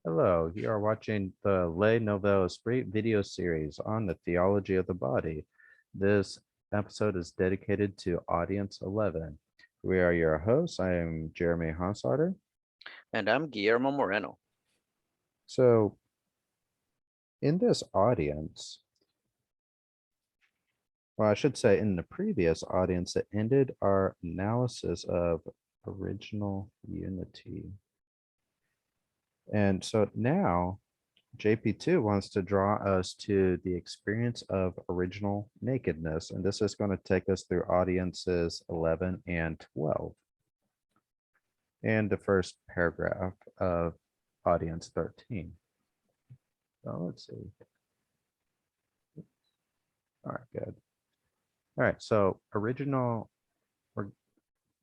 Hello, you are watching the Nouvel Esprit video series on the theology of the body. This episode is dedicated to Audience 11. We are your hosts. I am Jeremy Hansarder. And I'm Guillermo Moreno. So, in this audience, well, I should say in the previous audience, it ended our analysis of original unity. And so now JP2 wants to draw us to the experience of original nakedness, and this is going to take us through audiences 11 and 12. And the first paragraph of audience 13. So let's see. All right, good. All right, so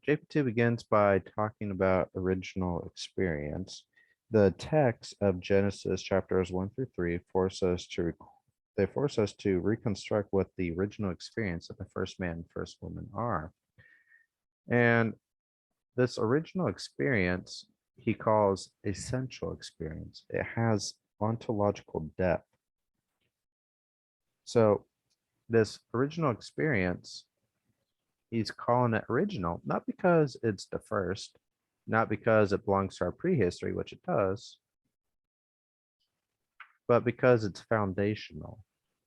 JP2 begins by talking about original experience. The text of Genesis chapters 1 through 3 force us to reconstruct what the original experience of the first man and first woman are. And this original experience he calls essential experience. It has ontological depth. So this original experience, he's calling it original, not because it's the first, not because it belongs to our prehistory, which it does, but because it's foundational.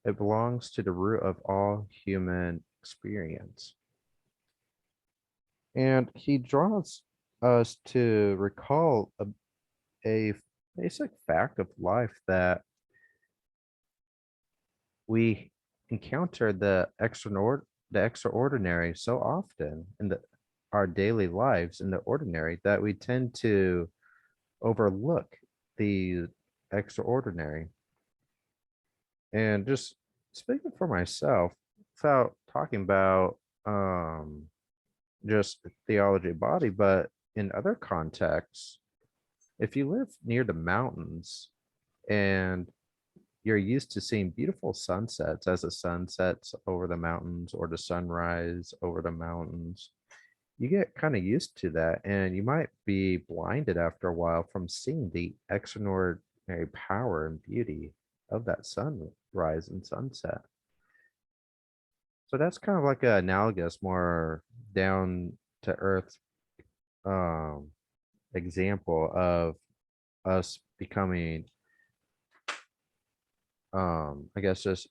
It belongs to the root of all human experience. And he draws us to recall a basic fact of life that we encounter the extraordinary so often in our daily lives in the ordinary that we tend to overlook the extraordinary. And just speaking for myself, without talking about just theology of body, but in other contexts, if you live near the mountains and you're used to seeing beautiful sunsets as the sun sets over the mountains or the sunrise over the mountains, you get kind of used to that, and you might be blinded after a while from seeing the extraordinary power and beauty of that sunrise and sunset. So that's kind of like an analogous, more down to earth um, example of us becoming, I guess, just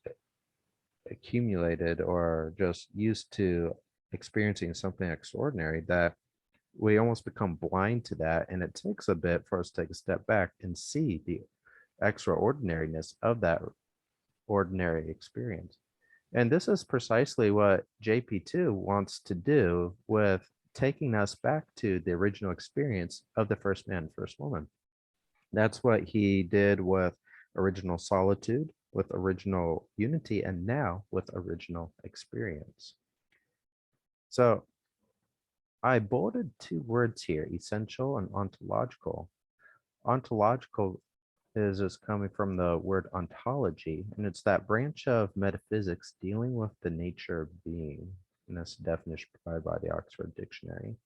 accumulated or just used to experiencing something extraordinary that we almost become blind to that. And it takes a bit for us to take a step back and see the extraordinariness of that ordinary experience. And this is precisely what JP2 wants to do with taking us back to the original experience of the first man, first woman. That's what he did with original solitude, with original unity, and now with original experience. So I bolded two words here, essential and ontological. Ontological is just coming from the word ontology, and it's that branch of metaphysics dealing with the nature of being. And that's a definition provided by the Oxford Dictionary.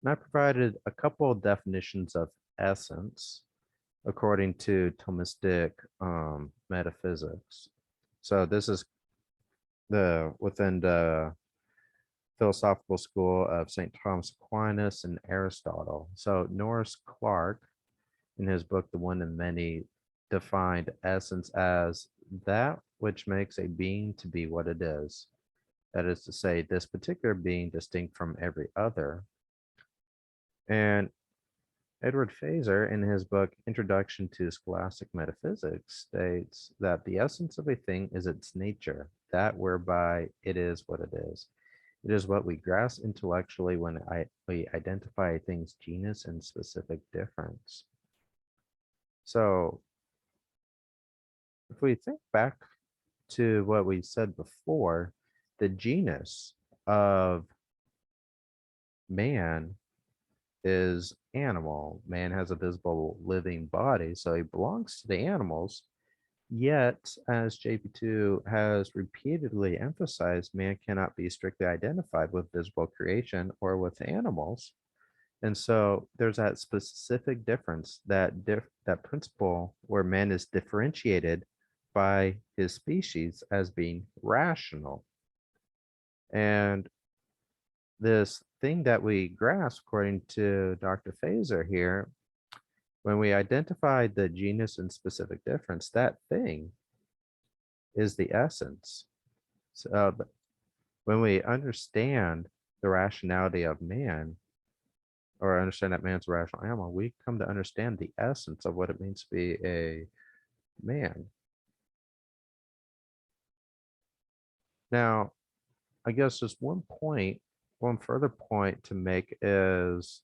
And I provided a couple of definitions of essence according to Thomistic metaphysics. So this is within the philosophical school of St. Thomas Aquinas and Aristotle. So Norris Clark, in his book The One and Many, defined essence as that which makes a being to be what it is. That is to say, this particular being distinct from every other. And Edward Feser, in his book Introduction to Scholastic Metaphysics, states that the essence of a thing is its nature, that whereby it is what it is. It is what we grasp intellectually when we identify a thing's genus and specific difference. So, if we think back to what we said before, the genus of man is animal. Man has a visible living body, so he belongs to the animals. Yet, as JP2 has repeatedly emphasized, man cannot be strictly identified with visible creation or with animals. And so there's that specific difference, that principle where man is differentiated by his species as being rational. And this thing that we grasp, according to Dr. Fazer here, when we identify the genus and specific difference, that thing is the essence. So when we understand the rationality of man, or understand that man's a rational animal, we come to understand the essence of what it means to be a man. Now, I guess just one further point to make is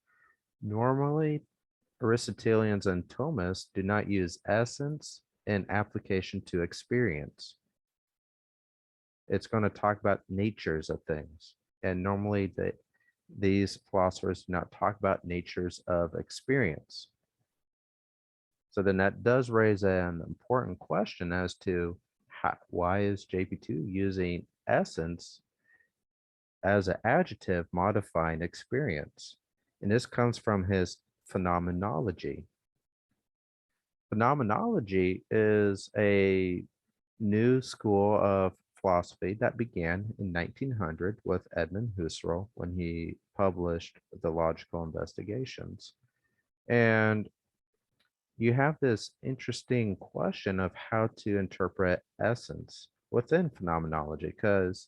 normally Aristotelians and Thomists do not use essence in application to experience. It's going to talk about natures of things. And normally these philosophers do not talk about natures of experience. So then that does raise an important question as to why is JP2 using essence as an adjective modifying experience? And this comes from his phenomenology. Phenomenology is a new school of philosophy that began in 1900 with Edmund Husserl when he published the Logical Investigations. And you have this interesting question of how to interpret essence within phenomenology, because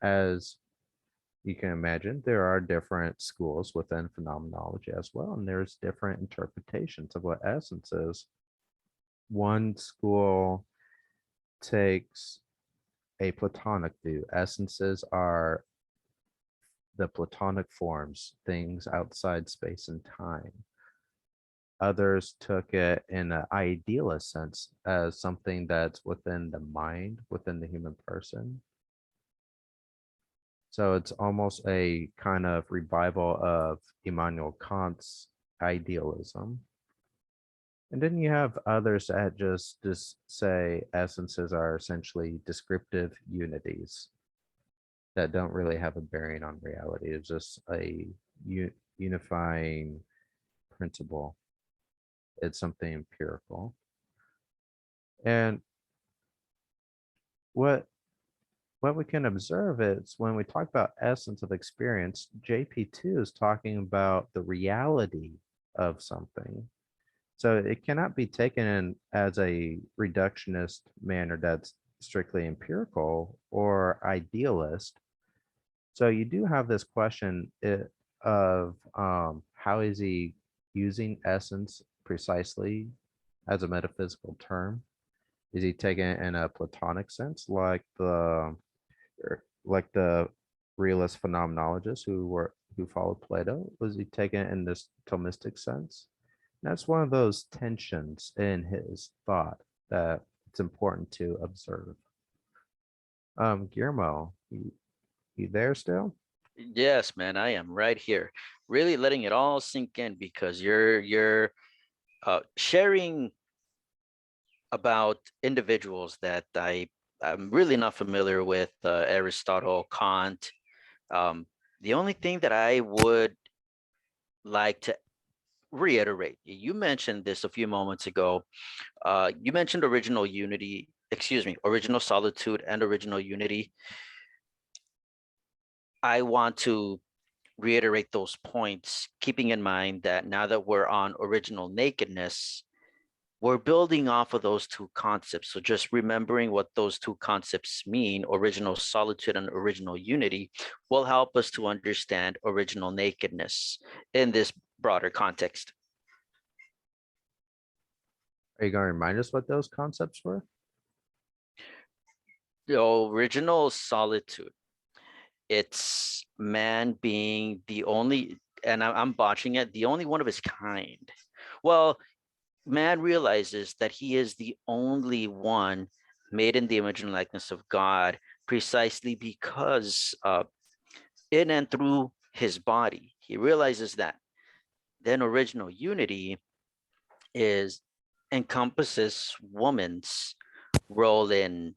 as you can imagine, there are different schools within phenomenology as well, and there's different interpretations of what essence is. One school takes a Platonic view. Essences are the Platonic forms, things outside space and time. Others took it in an idealist sense as something that's within the mind, within the human person. So it's almost a kind of revival of Immanuel Kant's idealism. And then you have others that just say essences are essentially descriptive unities that don't really have a bearing on reality. It's just a unifying principle. It's something empirical. And what what we can observe is when we talk about essence of experience, JP2 is talking about the reality of something. So it cannot be taken in as a reductionist manner that's strictly empirical or idealist. So you do have this question of how is he using essence precisely as a metaphysical term? Is he taking it in a Platonic sense, like the realist phenomenologists who followed Plato? Was he taking it in this Thomistic sense? And that's one of those tensions in his thought that it's important to observe. Guillermo, you there still? Yes, man, I am right here, really letting it all sink in because you're sharing about individuals that I'm really not familiar with, Aristotle, Kant. The only thing that I would like to reiterate, you mentioned this a few moments ago. You mentioned original unity, excuse me, original solitude and original unity. I want to reiterate those points, keeping in mind that now that we're on original nakedness, we're building off of those two concepts. So just remembering what those two concepts mean, original solitude and original unity, will help us to understand original nakedness in this broader context. Are you going to remind us what those concepts were? The original solitude, it's man being the only, and I'm botching it, the only one of his kind. Well, man realizes that he is the only one made in the image and likeness of God, precisely because in and through his body, he realizes that. Then original unity is encompasses woman's role in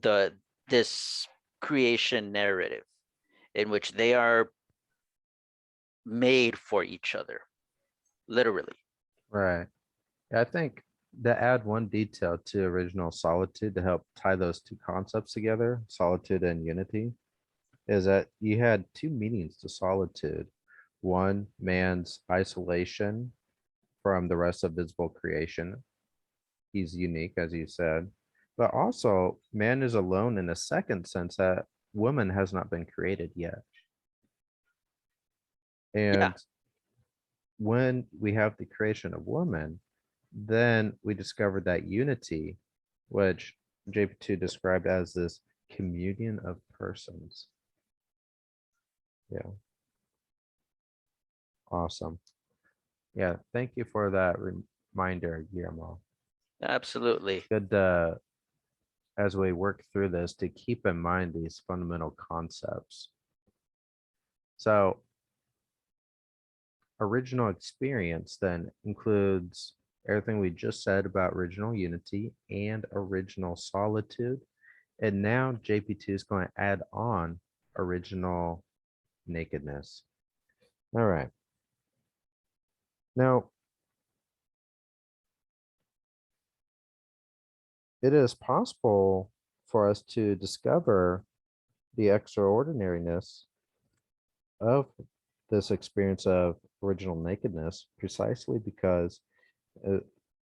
the this creation narrative, in which they are made for each other, literally. Right. I think to add one detail to original solitude to help tie those two concepts together, solitude and unity, is that you had two meanings to solitude. One, man's isolation from the rest of visible creation. He's unique, as you said. But also, man is alone in a second sense that woman has not been created yet. Yeah, And when we have the creation of woman, then we discovered that unity, which JP2 described as this communion of persons. Yeah, awesome. Yeah, thank you for that reminder, Guillermo. absolutely. Good as we work through this to keep in mind these fundamental concepts. So, original experience then includes everything we just said about original unity and original solitude. And now JP2 is going to add on original nakedness. All right. Now, it is possible for us to discover the extraordinariness of this experience of original nakedness precisely because, uh,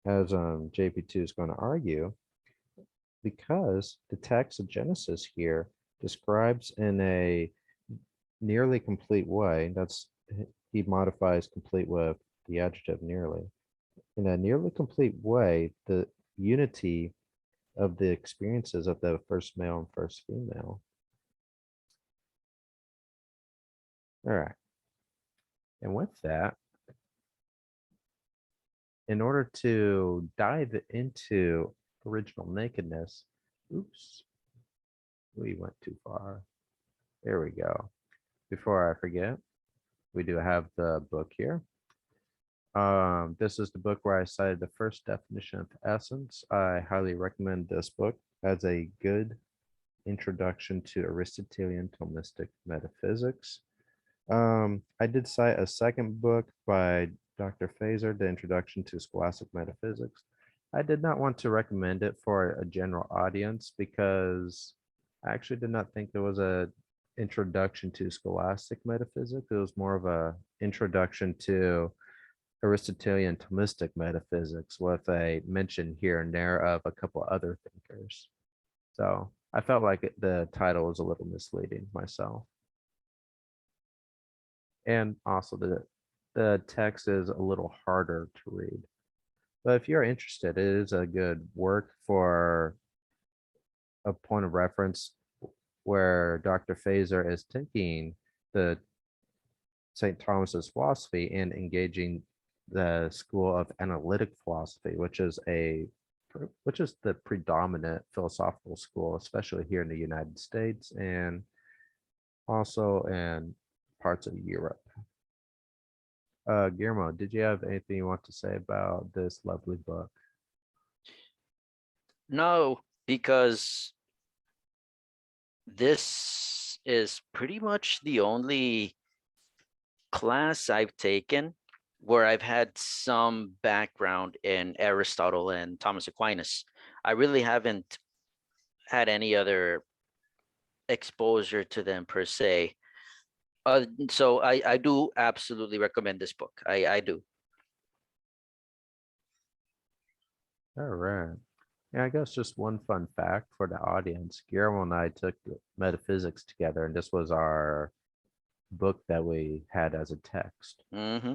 as JP2 is going to argue, because the text of Genesis here describes in a nearly complete way, that's he modifies complete with the adjective nearly, in a nearly complete way, the unity of the experiences of the first male and first female. All right. And with that, in order to dive into original nakedness, oops, we went too far. There we go. Before I forget, we do have the book here. This is the book where I cited the first definition of essence. I highly recommend this book as a good introduction to Aristotelian Thomistic metaphysics. I did cite a second book by Dr. Fazer, The Introduction to Scholastic Metaphysics. I did not want to recommend it for a general audience because I actually did not think there was a introduction to scholastic metaphysics. It was more of a introduction to Aristotelian Thomistic metaphysics with a mention here and there of a couple other thinkers. So I felt like the title was a little misleading myself. And also the text is a little harder to read. But if you're interested, it is a good work for a point of reference where Dr. Fazer is taking the St. Thomas's philosophy and engaging the school of analytic philosophy, which is the predominant philosophical school, especially here in the United States and also in parts of Europe. Guillermo, did you have anything you want to say about this lovely book? No, because this is pretty much the only class I've taken where I've had some background in Aristotle and Thomas Aquinas. I really haven't had any other exposure to them per se. So I do absolutely recommend this book. I do. All right. Yeah, I guess just one fun fact for the audience. Guillermo and I took metaphysics together, and this was our book that we had as a text. Mm-hmm.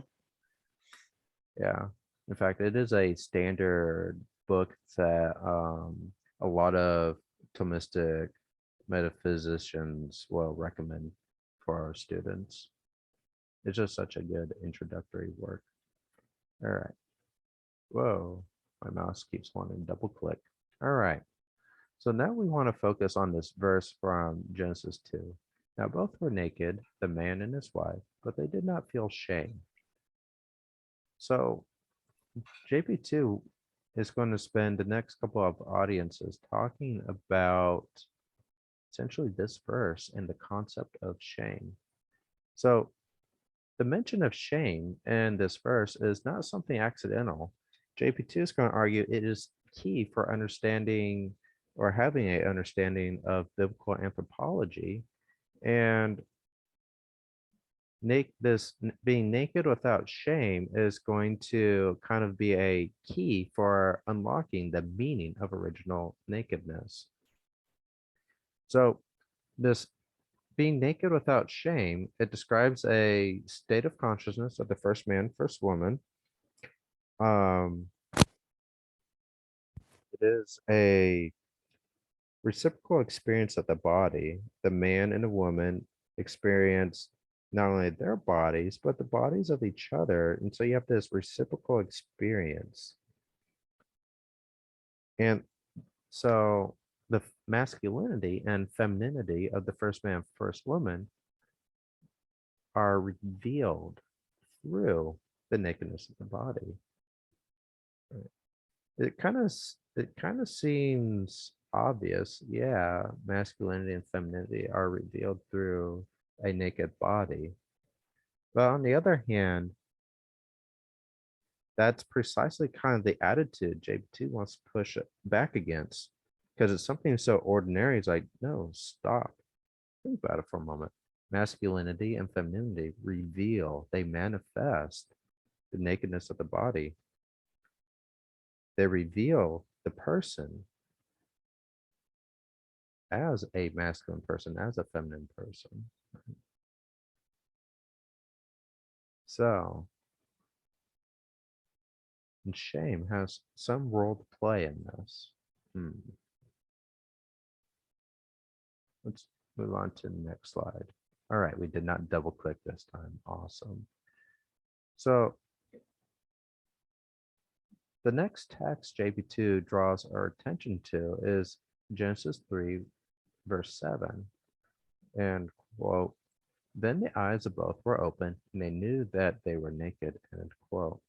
Yeah. In fact, it is a standard book that a lot of Thomistic metaphysicians will recommend for our students. It's just such a good introductory work. All right. Whoa, my mouse keeps wanting to double click. All right. So now we want to focus on this verse from Genesis 2. Now both were naked, the man and his wife, but they did not feel shame. So JP2 is going to spend the next couple of audiences talking about essentially this verse and the concept of shame. So the mention of shame in this verse is not something accidental. JP2 is going to argue it is key for understanding or having a understanding of biblical anthropology. And being naked without shame is going to kind of be a key for unlocking the meaning of original nakedness. So this being naked without shame, it describes a state of consciousness of the first man, first woman. Um, it is a reciprocal experience of the body. The man and the woman experience not only their bodies, but the bodies of each other. And so you have this reciprocal experience. And so the masculinity and femininity of the first man, first woman are revealed through the nakedness of the body. It kind of seems obvious. Yeah, masculinity and femininity are revealed through a naked body. But on the other hand, that's precisely kind of the attitude JP2 wants to push it back against because it's something so ordinary. It's like, no, stop. Think about it for a moment. Masculinity and femininity reveal, they manifest the nakedness of the body. They reveal the person as a masculine person, as a feminine person. So, and shame has some role to play in this. Let's move on to the next slide. All right, we did not double click this time. Awesome. So the next text JP2 draws our attention to is Genesis 3, verse 7. And quote, then the eyes of both were open, and they knew that they were naked, end quote.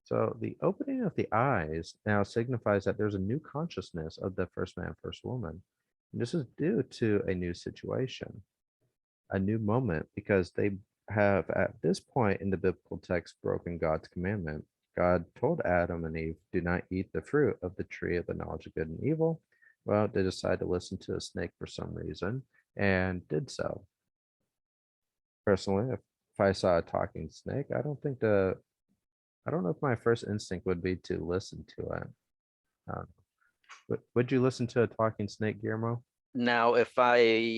So the opening of the eyes now signifies that there's a new consciousness of the first man, first woman. And this is due to a new situation, a new moment, because they have at this point in the biblical text broken God's commandment. God told Adam and Eve, do not eat the fruit of the tree of the knowledge of good and evil. Well, they decided to listen to a snake for some reason and did so. Personally, if I saw a talking snake, I don't know if my first instinct would be to listen to it. Would you listen to a talking snake, Guillermo? Now, if I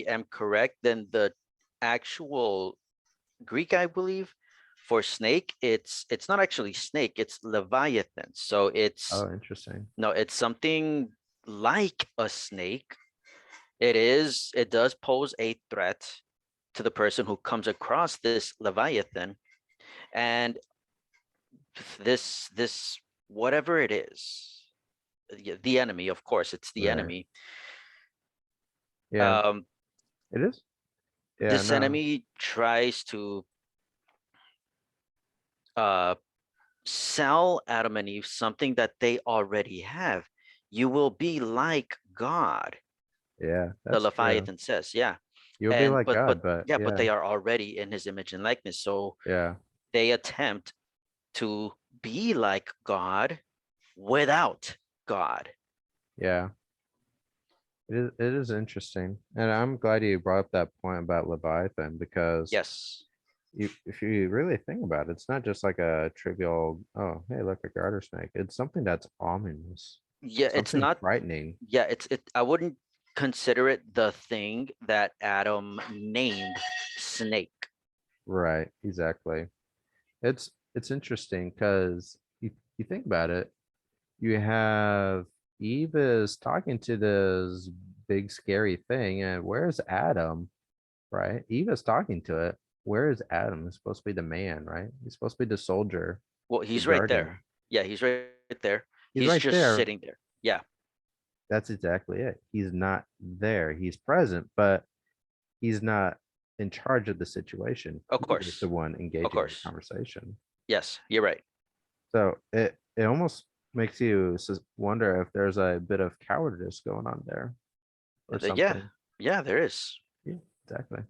am correct, then the actual Greek, I believe, for snake, it's not actually snake, it's Leviathan. So Oh, interesting. it's something like a snake. It does pose a threat to the person who comes across this Leviathan. And this whatever it is, the enemy, of course, it's the Right. enemy. Yeah, Um, it is. Yeah, this no. enemy tries to uh sell Adam and Eve something that they already have. You will be like God, Yeah, the that's true. Leviathan says. Yeah. You'll be And like God, but but yeah, they are already in his image and likeness. So yeah, they attempt to be like God without God. yeah. It is interesting. And I'm glad you brought up that point about Leviathan because Yes. if you really think about it, it's not just like a trivial, oh, hey, look, a garter snake. It's something that's ominous, Yeah, it's something not. frightening. Yeah, it. I wouldn't consider it the thing that Adam named snake. Right, exactly. It's interesting because you think about it, you have Eve is talking to this big scary thing, and where's Adam? Right? Eve is talking to it. Where is Adam? He's supposed to be the man, right? He's supposed to be the soldier, Well, the he's right there. guardian. Yeah, he's right there. He's He's right just there. sitting there. Yeah, That's exactly it. He's not there. He's present, but he's not in charge of the situation. of He is the course. one Of engaging in the course. conversation. Yes, you're right. So it almost makes you wonder if there's a bit of cowardice going on there or Yeah, something. yeah, there is. Yeah, exactly.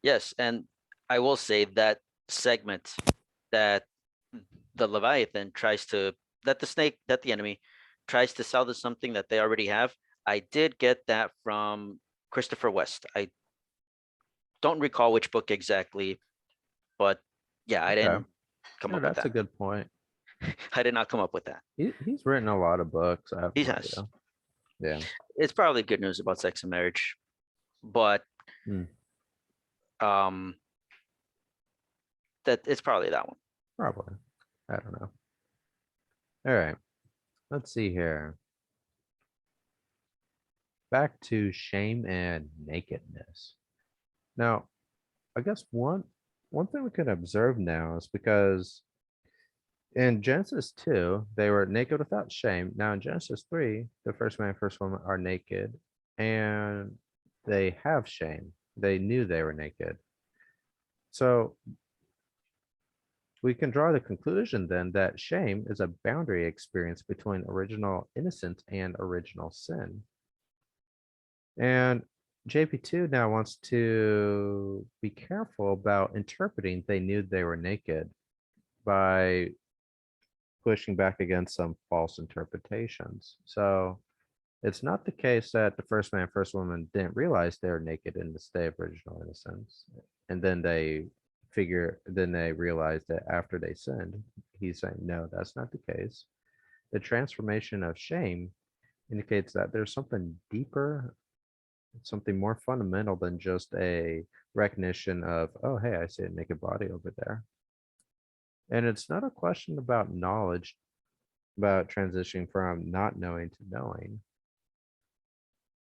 Yes, and I will say that segment that the Leviathan tries to that the snake that the enemy tries to sell to something that they already have. I did get that from Christopher West. I don't recall which book exactly, but yeah, I Okay. didn't come No, up with that's a that. good point. I did not come up with that. He's written a lot of books. I have He no has. idea. Yeah. It's probably good news about sex and marriage, but Hmm, um, that it's probably that one. probably. I don't know. All right. Let's see here. Back to shame and nakedness. Now, I guess one thing we can observe now is because in Genesis 2, they were naked without shame. Now in Genesis 3, the first man and first woman are naked and they have shame. They knew they were naked. So we can draw the conclusion then that shame is a boundary experience between original innocence and original sin. And JP2 now wants to be careful about interpreting they knew they were naked by pushing back against some false interpretations. So it's not the case that the first man, first woman didn't realize they were naked in the state of original innocence. And then they realized that after they sinned. He's saying, no, that's not the case. The transformation of shame indicates that there's something deeper, something more fundamental than just a recognition of, oh, hey, I see a naked body over there. And it's not a question about knowledge, about transitioning from not knowing to knowing.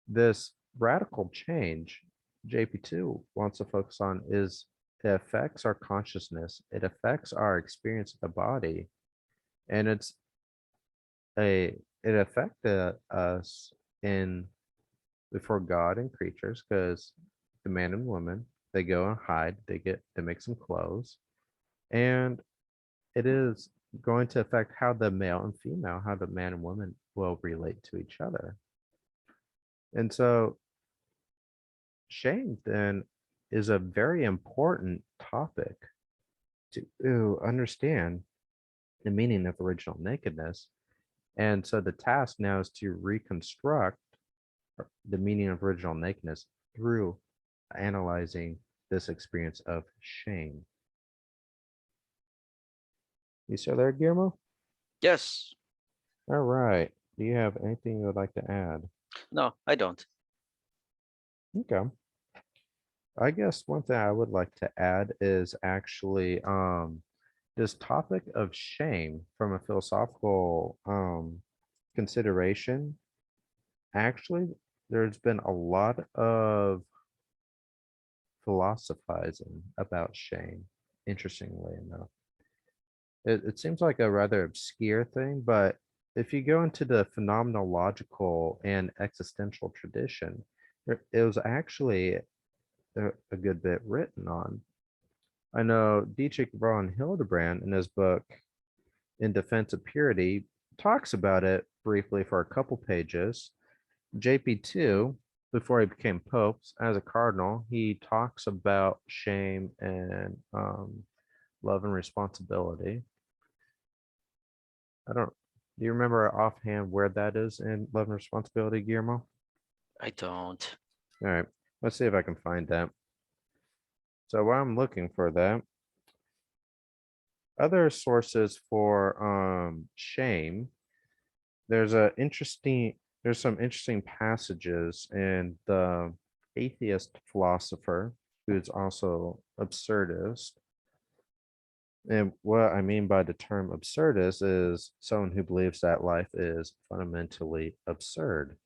This radical change JP2 wants to focus on is it affects our consciousness, it affects our experience of the body, and it affected us in before God and creatures because the man and woman they go and hide, they make some clothes, and it is going to affect how the male and female, how the man and woman will relate to each other. And so shame then is a very important topic to understand the meaning of original nakedness. And so the task now is to reconstruct the meaning of original nakedness through analyzing this experience of shame. You still there, Guillermo? Yes. All right. Do you have anything you would like to add? No, I don't. Okay. I guess one thing I would like to add is actually this topic of shame from a philosophical consideration. Actually, there's been a lot of philosophizing about shame, interestingly enough. It seems like a rather obscure thing, but if you go into the phenomenological and existential tradition, it was actually a good bit written on. I know Dietrich von Hildebrand in his book In Defense of Purity talks about it briefly for a couple pages. JP2, before he became Pope, as a cardinal, he talks about shame and love and responsibility. I don't, do you remember offhand where that is in Love and Responsibility, Guillermo? I don't. All right, let's see if I can find that. So while I'm looking for that, other sources for shame, there's some interesting passages in the atheist philosopher who's also absurdist. And what I mean by the term absurdist is someone who believes that life is fundamentally absurd.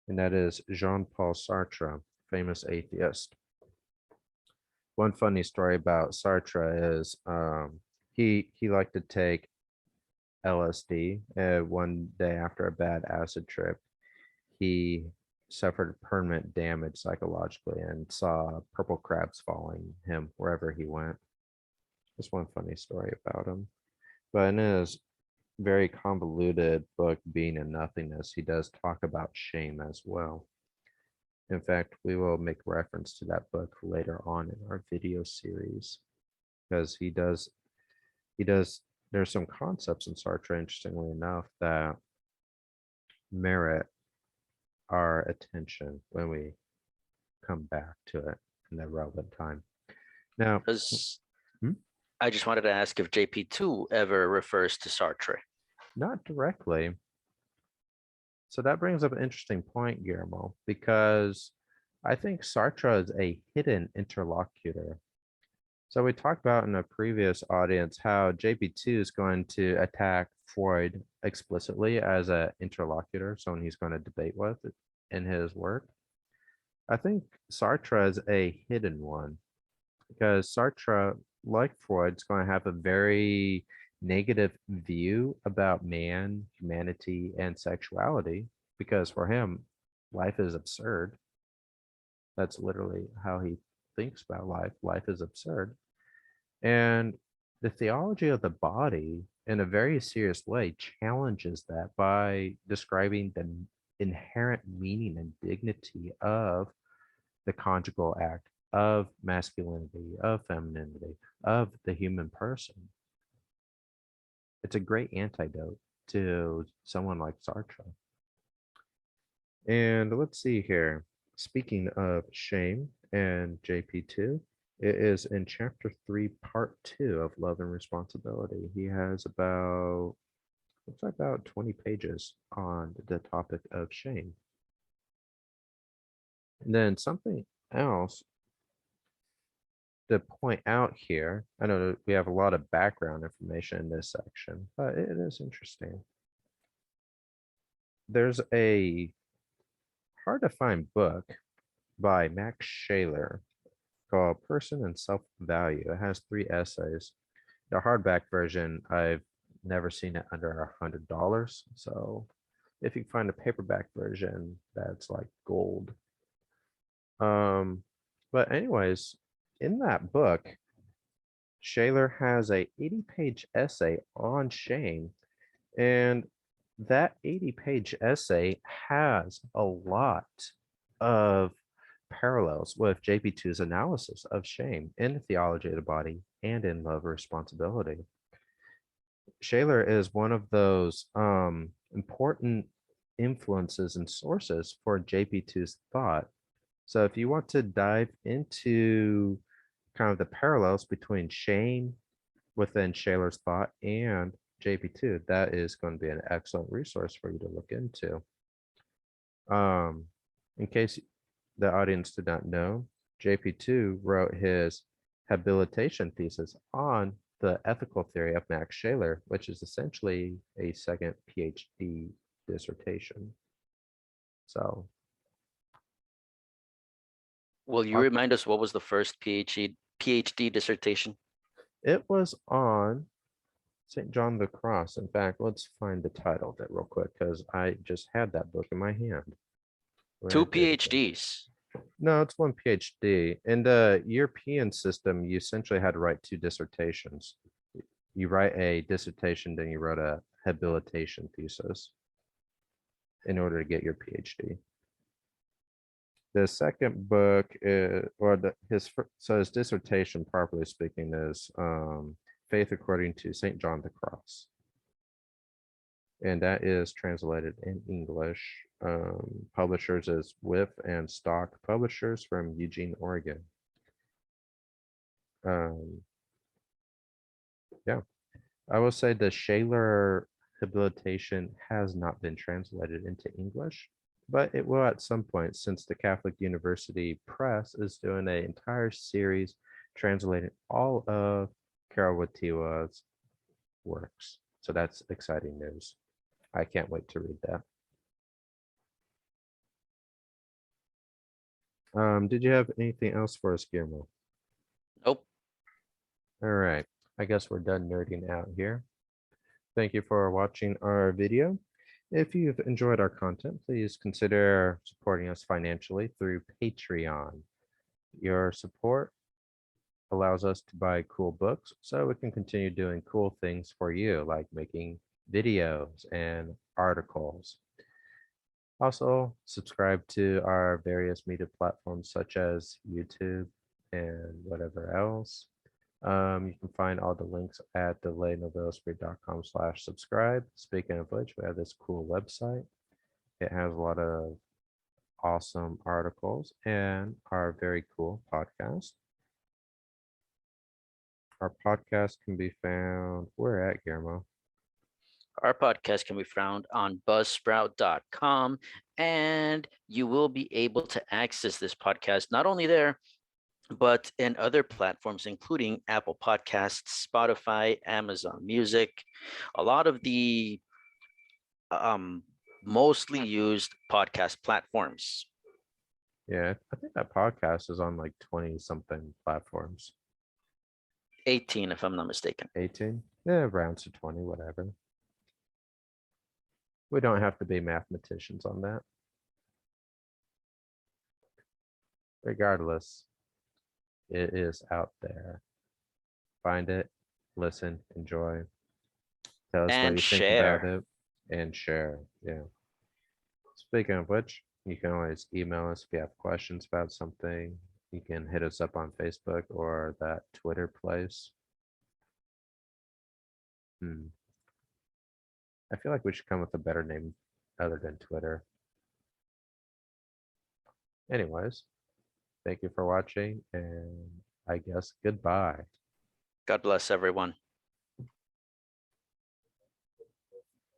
And that is Jean-Paul Sartre, famous atheist. One funny story about Sartre is he liked to take LSD. One day after a bad acid trip, he suffered permanent damage psychologically and saw purple crabs following him wherever he went. Just one funny story about him. But in his very convoluted book, Being and Nothingness, he does talk about shame as well. In fact, we will make reference to that book later on in our video series. because he does there's some concepts in Sartre, interestingly enough, that merit our attention when we come back to it in the relevant time. Now, Because hmm, I just wanted to ask if JP2 ever refers to Sartre. not directly. So that brings up an interesting point, Guillermo, because I think Sartre is a hidden interlocutor. So we talked about in a previous audience how JP2 is going to attack Freud explicitly as an interlocutor, someone he's going to debate with in his work. I think Sartre is a hidden one because Sartre, like Freud, is going to have a very negative view about man, humanity, and sexuality because for him, life is absurd. That's literally how he thinks about life. Life is absurd. And the theology of the body, in a very serious way, challenges that by describing the inherent meaning and dignity of the conjugal act, of masculinity, of femininity, of the human person. It's a great antidote to someone like Sartre. And let's see here. Speaking of shame and JP2, it is in chapter 3, part 2 of Love and Responsibility. He has looks like about 20 pages on the topic of shame. And then something else to point out here, I know we have a lot of background information in this section, but it is interesting. There's a hard to find book by Max Shaler called Person and Self-Value. It has 3 essays. The hardback version, I've never seen it under $100. So if you can find a paperback version, that's like gold. But anyways, in that book, Shaler has a 80-page essay on shame, and that 80-page essay has a lot of parallels with JP2's analysis of shame in the theology of the body and in love and responsibility. Shaler is one of those important influences and sources for JP2's thought. So if you want to dive into kind of the parallels between shame within Shaler's thought and JP2, that is going to be an excellent resource for you to look into. In case the audience did not know, JP2 wrote his habilitation thesis on the ethical theory of Max Shaler, which is essentially a second PhD dissertation. So, Will you remind us what was the first PhD dissertation? it was on St. John the Cross. In fact, let's find the title of it real quick because I just had that book in my hand. Two Where did it go? PhDs. No, it's one PhD. In the European system, you essentially had to write 2 dissertations. You write a dissertation, then you wrote a habilitation thesis in order to get your PhD. The second book is, or his dissertation, properly speaking, is Faith According to St. John the Cross. And that is translated in English. Publishers is Whiff and Stock Publishers from Eugene, Oregon. Yeah, I will say the Shaler habilitation has not been translated into English, but it will at some point since the Catholic University Press is doing an entire series translating all of Carol Wojtyła's works. So that's exciting news. I can't wait to read that. Did you have anything else for us, Guillermo? Nope. All right, I guess we're done nerding out here. Thank you for watching our video. If you've enjoyed our content, please consider supporting us financially through Patreon. Your support allows us to buy cool books so we can continue doing cool things for you, like making videos and articles. Also, subscribe to our various media platforms such as YouTube and whatever else. You can find all the links at delaynovelesprit.com/subscribe. Speaking of which, we have this cool website. It has a lot of awesome articles and our very cool podcast. Our podcast can be found where at, Guillermo? Our podcast can be found on buzzsprout.com, and you will be able to access this podcast not only there, but in other platforms, including Apple Podcasts, Spotify, Amazon Music, a lot of the um, mostly used podcast platforms. Yeah, I think that podcast is on like 20 something platforms. 18, if I'm not mistaken. 18? Yeah, rounds to 20, whatever. We don't have to be mathematicians on that. Regardless, it is out there. Find it, listen, enjoy. Tell us what And you think about share. it, and share. Yeah. Speaking of which, you can always email us if you have questions about something. You can hit us up on Facebook or that Twitter place. I feel like we should come with a better name other than Twitter. Anyways, thank you for watching, and I guess goodbye. God bless everyone.